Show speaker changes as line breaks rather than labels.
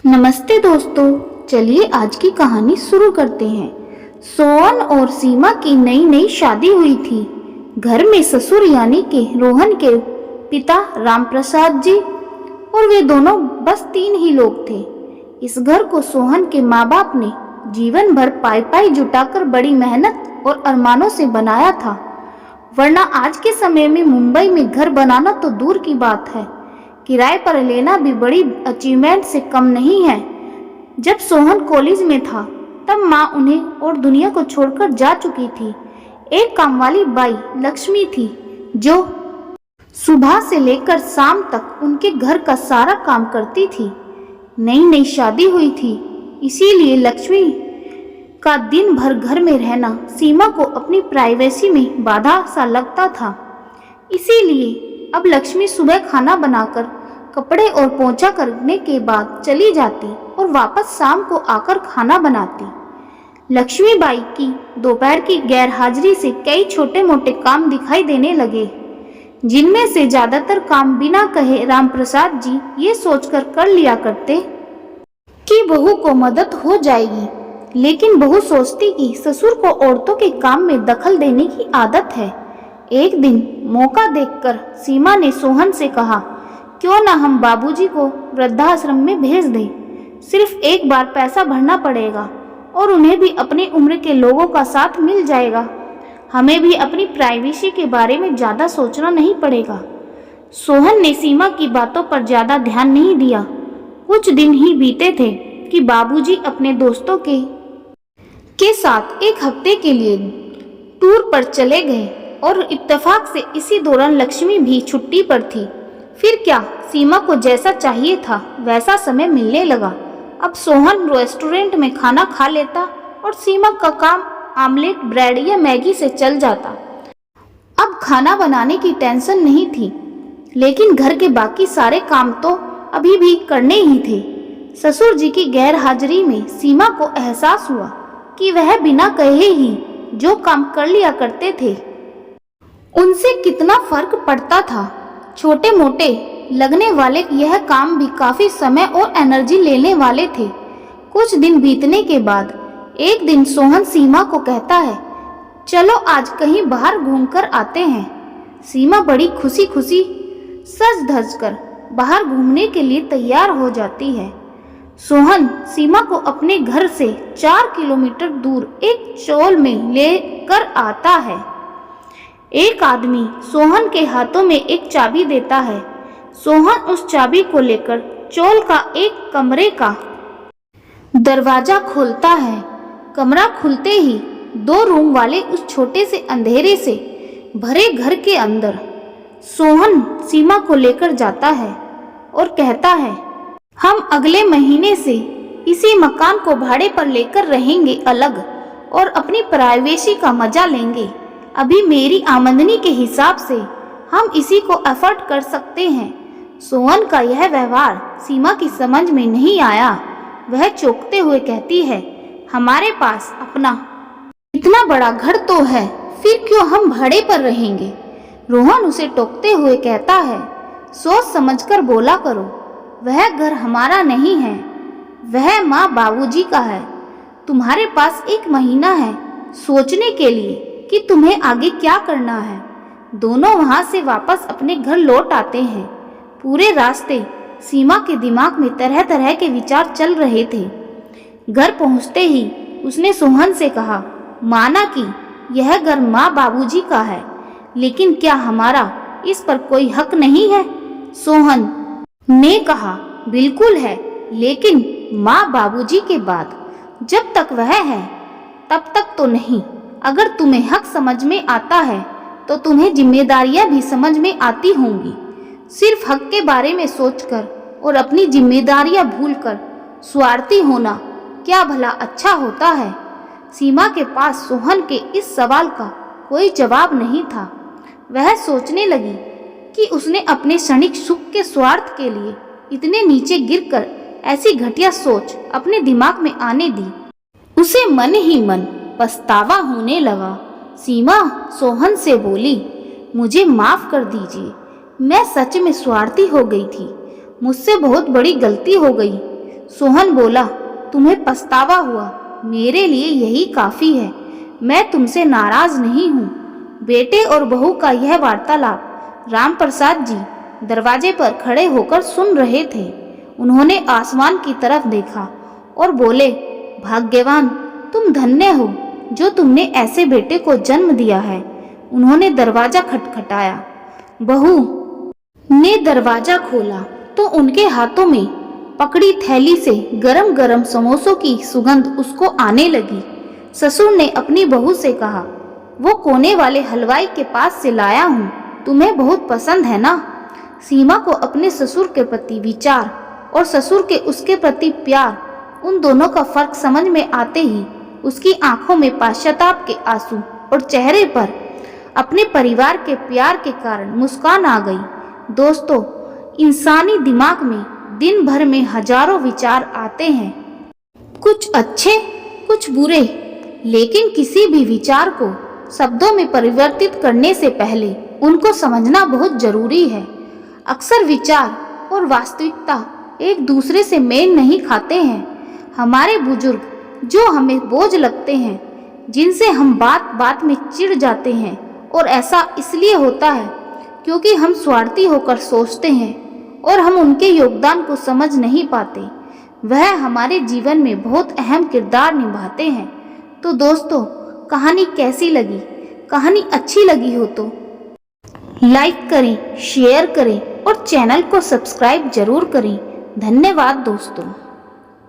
नमस्ते दोस्तों, चलिए आज की कहानी शुरू करते हैं। सोहन और सीमा की नई नई शादी हुई थी। घर में ससुर यानी कि रोहन के पिता रामप्रसाद जी और वे दोनों बस 3 ही लोग थे। इस घर को सोहन के माँ बाप ने जीवन भर पाई पाई जुटाकर बड़ी मेहनत और अरमानों से बनाया था, वरना आज के समय में मुंबई में घर बनाना तो दूर की बात है, किराए पर लेना भी बड़ी अचीवमेंट से कम नहीं है। जब सोहन कॉलेज में था तब माँ उन्हें और दुनिया को छोड़कर जा चुकी थी। एक कामवाली बाई लक्ष्मी थी जो सुबह से लेकर शाम तक उनके घर का सारा काम करती थी। नई नई शादी हुई थी, इसीलिए लक्ष्मी का दिन भर घर में रहना सीमा को अपनी प्राइवेसी में बाधा सा लगता था। इसीलिए अब लक्ष्मी सुबह खाना बनाकर कपड़े और पोंछा करने के बाद चली जाती और वापस शाम को आकर खाना बनाती। लक्ष्मीबाई की दोपहर की गैरहाजिरी से कई छोटे मोटे काम दिखाई देने लगे, जिनमें से ज्यादातर काम बिना कहे रामप्रसाद जी ये सोचकर कर लिया करते कि बहू को मदद हो जाएगी, लेकिन बहू सोचती कि ससुर को औरतों के काम में दखल देने की आदत है। एक दिन मौका देखकर सीमा ने सोहन से कहा, क्यों ना हम बाबूजी को वृद्धाश्रम में भेज दें। सिर्फ एक बार पैसा भरना पड़ेगा और उन्हें भी अपनी उम्र के लोगों का साथ मिल जाएगा। हमें भी अपनी प्राइवेसी के बारे में ज़्यादा सोचना नहीं पड़ेगा। सोहन ने सीमा की बातों पर ज़्यादा ध्यान नहीं दिया। कुछ दिन ही बीते थे कि बाबूजी अपने दोस्तों के साथ एक हफ्ते के लिए टूर पर चले गए और इत्तेफाक से इसी दौरान लक्ष्मी भी छुट्टी पर थी। फिर क्या, सीमा को जैसा चाहिए था वैसा समय मिलने लगा। अब सोहन रेस्टोरेंट में खाना खा लेता और सीमा का काम आमलेट, ब्रेड या मैगी से चल जाता। अब खाना बनाने की टेंशन नहीं थी, लेकिन घर के बाकी सारे काम तो अभी भी करने ही थे। ससुर जी की गैर हाजिरी में सीमा को एहसास हुआ कि वह बिना कहे ही जो काम कर लिया करते थे उनसे कितना फर्क पड़ता था। छोटे मोटे लगने वाले यह काम भी काफी समय और एनर्जी लेने वाले थे। कुछ दिन बीतने के बाद एक दिन सोहन सीमा को कहता है, चलो आज कहीं बाहर घूमकर आते हैं। सीमा बड़ी खुशी खुशी सज धज कर बाहर घूमने के लिए तैयार हो जाती है। सोहन सीमा को अपने घर से 4 किलोमीटर दूर एक चौल में लेकर आता है। एक आदमी सोहन के हाथों में एक चाबी देता है। सोहन उस चाबी को लेकर चौल का एक कमरे का दरवाजा खोलता है। कमरा खुलते ही 2 रूम वाले उस छोटे से अंधेरे से भरे घर के अंदर सोहन सीमा को लेकर जाता है और कहता है, हम अगले महीने से इसी मकान को भाड़े पर लेकर रहेंगे अलग और अपनी प्राइवेसी का मजा लेंगे। अभी मेरी आमदनी के हिसाब से हम इसी को अफोर्ड कर सकते हैं। सोहन का यह व्यवहार सीमा की समझ में नहीं आया। वह चौंकते हुए कहती है, हमारे पास अपना इतना बड़ा घर तो है, फिर क्यों हम भाड़े पर रहेंगे। रोहन उसे टोकते हुए कहता है, सोच समझकर बोला करो, वह घर हमारा नहीं है, वह माँ बाबूजी का है। तुम्हारे पास 1 महीना है सोचने के लिए कि तुम्हें आगे क्या करना है। दोनों वहां से वापस अपने घर लौट आते हैं। पूरे रास्ते सीमा के दिमाग में तरह तरह के विचार चल रहे थे। घर पहुंचते ही उसने सोहन से कहा, माना कि यह घर माँ बाबूजी का है, लेकिन क्या हमारा इस पर कोई हक नहीं है। सोहन ने कहा, बिल्कुल है, लेकिन माँ बाबूजी के बाद जब तक वह है तब तक तो नहीं। अगर तुम्हें हक समझ में आता है तो तुम्हें जिम्मेदारियां भी समझ में आती होंगी। सिर्फ हक के बारे में सोचकर और अपनी जिम्मेदारियां भूलकर स्वार्थी होना क्या भला अच्छा होता है। सीमा के पास सोहन के इस सवाल का कोई जवाब नहीं था। वह सोचने लगी कि उसने अपने क्षणिक सुख के स्वार्थ के लिए इतने नीचे गिरकर ऐसी घटिया सोच अपने दिमाग में आने दी। उसे मन ही मन पछतावा होने लगा। सीमा सोहन से बोली, मुझे माफ कर दीजिए, मैं सच में स्वार्थी हो गई थी, मुझसे बहुत बड़ी गलती हो गई। सोहन बोला, तुम्हें पछतावा हुआ, मेरे लिए यही काफी है। मैं तुमसे नाराज नहीं हूँ। बेटे और बहू का यह वार्तालाप राम प्रसाद जी दरवाजे पर खड़े होकर सुन रहे थे। उन्होंने आसमान की तरफ देखा और बोले, भाग्यवान, तुम धन्य हो जो तुमने ऐसे बेटे को जन्म दिया है। उन्होंने दरवाजा खटखटाया। बहू ने दरवाजा खोला तो उनके हाथों में पकड़ी थैली से गरम गरम समोसों की सुगंध उसको आने लगी। ससुर ने अपनी बहू से कहा, वो कोने वाले हलवाई के पास से लाया हूँ, तुम्हें बहुत पसंद है ना। सीमा को अपने ससुर के प्रति विचार और ससुर के उसके प्रति प्यार, उन दोनों का फर्क समझ में आते ही उसकी आंखों में पश्चाताप के आंसू और चेहरे पर अपने परिवार के प्यार के कारण मुस्कान आ गई। दोस्तों, इंसानी दिमाग में दिन भर में हजारों विचार आते हैं, कुछ अच्छे कुछ बुरे, लेकिन किसी भी विचार को शब्दों में परिवर्तित करने से पहले उनको समझना बहुत जरूरी है। अक्सर विचार और वास्तविकता एक दूसरे से मेल नहीं खाते हैं। हमारे बुजुर्ग जो हमें बोझ लगते हैं, जिनसे हम बात बात में चिढ़ जाते हैं, और ऐसा इसलिए होता है क्योंकि हम स्वार्थी होकर सोचते हैं और हम उनके योगदान को समझ नहीं पाते। वह हमारे जीवन में बहुत अहम किरदार निभाते हैं। तो दोस्तों, कहानी कैसी लगी? कहानी अच्छी लगी हो तो लाइक करें, शेयर करें और चैनल को सब्सक्राइब जरूर करें। धन्यवाद दोस्तों।